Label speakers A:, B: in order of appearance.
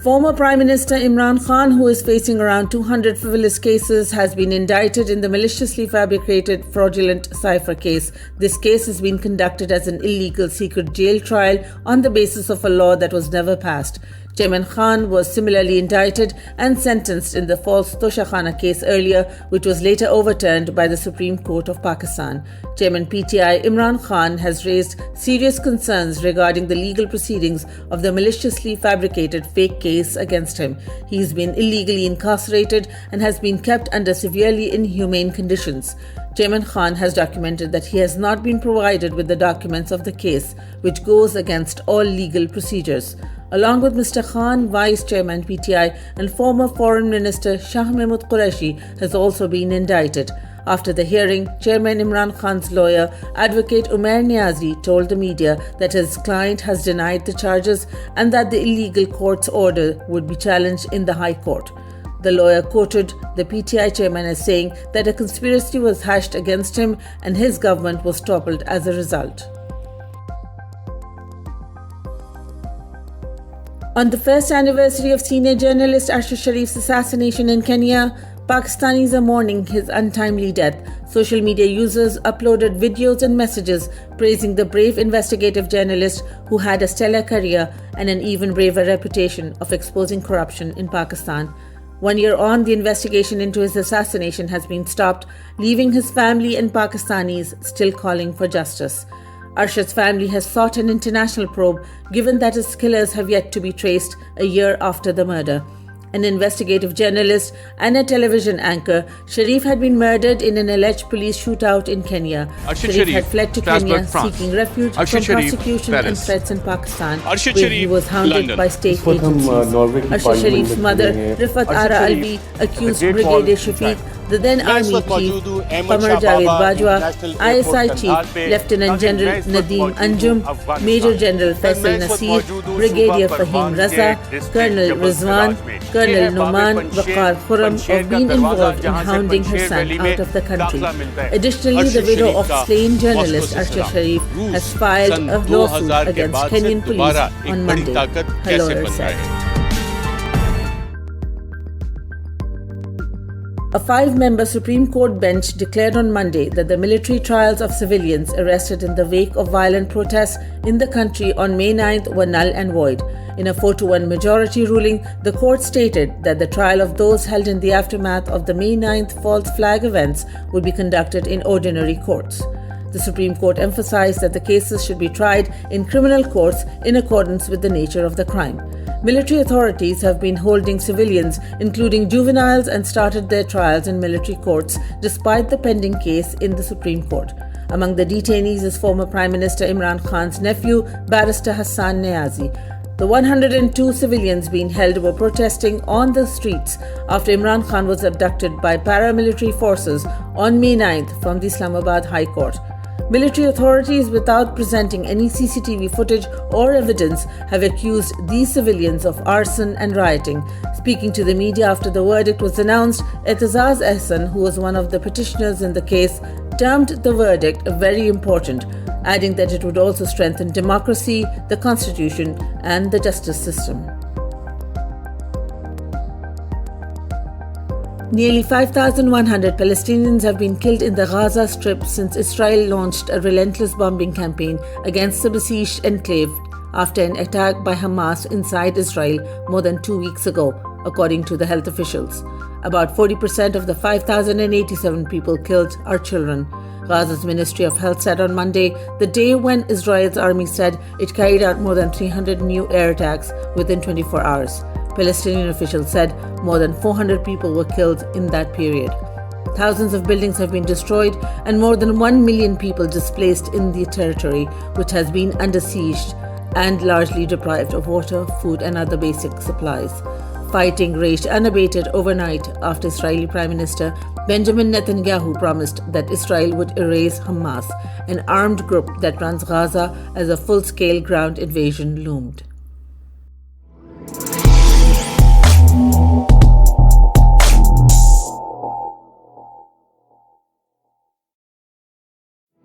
A: Former Prime Minister Imran Khan, who is facing around 200 frivolous cases, has been indicted in the maliciously fabricated fraudulent cipher case. This case has been conducted as an illegal secret jail trial on the basis of a law that was never passed. Chairman Khan was similarly indicted and sentenced in the false Toshakhana case earlier, which was later overturned by the Supreme Court of Pakistan. Chairman PTI Imran Khan has raised serious concerns regarding the legal proceedings of the maliciously fabricated fake case against him. He has been illegally incarcerated and has been kept under severely inhumane conditions. Chairman Khan has documented that he has not been provided with the documents of the case, which goes against all legal procedures. Along with Mr. Khan, Vice Chairman PTI and former Foreign Minister Shah Mahmood Qureshi has also been indicted. After the hearing, Chairman Imran Khan's lawyer, Advocate Umair Niazi, told the media that his client has denied the charges and that the illegal court's order would be challenged in the High Court. The lawyer quoted the PTI chairman as saying that a conspiracy was hatched against him and his government was toppled as a result. On the first anniversary of senior journalist Arshad Sharif's assassination in Kenya, Pakistanis are mourning his untimely death. Social media users uploaded videos and messages praising the brave investigative journalist who had a stellar career and an even braver reputation of exposing corruption in Pakistan. 1 year on, the investigation into his assassination has been stopped, leaving his family and Pakistanis still calling for justice. Arshad's family has sought an international probe, given that his killers have yet to be traced a year after the murder. An investigative journalist and a television anchor, Sharif had been murdered in an alleged police shootout in Kenya. Sharif had fled to Kenya seeking refuge from prosecution and threats in Pakistan, where he was hounded by state agencies. Arshad Sharif's mother, Rifat Ara Alvi, accused Brigadier Shafiq, the then Army Chief, Qamar Javed Bajwa, ISI Chief, Lieutenant General Nadeem Anjum, Major General Faisal Nasir, Brigadier Fahim Raza, Colonel Rizwan, Colonel Noman Waqar Khurram of being involved in hounding her son out of the country. Additionally, the widow of slain journalist Arshad Sharif has filed a lawsuit against Kenyan police on Monday, her lawyer said. A 5-member Supreme Court bench declared on Monday that the military trials of civilians arrested in the wake of violent protests in the country on May 9th were null and void. In a 4-1 majority ruling, the court stated that the trial of those held in the aftermath of the May 9th false flag events would be conducted in ordinary courts. The Supreme Court emphasized that the cases should be tried in criminal courts in accordance with the nature of the crime. Military authorities have been holding civilians, including juveniles, and started their trials in military courts despite the pending case in the Supreme Court. Among the detainees is former Prime Minister Imran Khan's nephew, Barrister Hassan Niazi. The 102 civilians being held were protesting on the streets after Imran Khan was abducted by paramilitary forces on May 9th from the Islamabad High Court. Military authorities, without presenting any CCTV footage or evidence, have accused these civilians of arson and rioting. Speaking to the media after the verdict was announced, Etazaz Ehsan, who was one of the petitioners in the case, termed the verdict very important, adding that it would also strengthen democracy, the constitution, and the justice system. Nearly 5,100 Palestinians have been killed in the Gaza Strip since Israel launched a relentless bombing campaign against the besieged enclave after an attack by Hamas inside Israel more than 2 weeks ago, according to the health officials. About 40% of the 5,087 people killed are children. Gaza's Ministry of Health said on Monday, the day when Israel's army said it carried out more than 300 new air attacks within 24 hours. Palestinian officials said more than 400 people were killed in that period. Thousands of buildings have been destroyed and more than 1 million people displaced in the territory, which has been under siege and largely deprived of water, food, and other basic supplies. Fighting raged unabated overnight after Israeli Prime Minister Benjamin Netanyahu promised that Israel would erase Hamas, an armed group that runs Gaza, as a full-scale ground invasion loomed.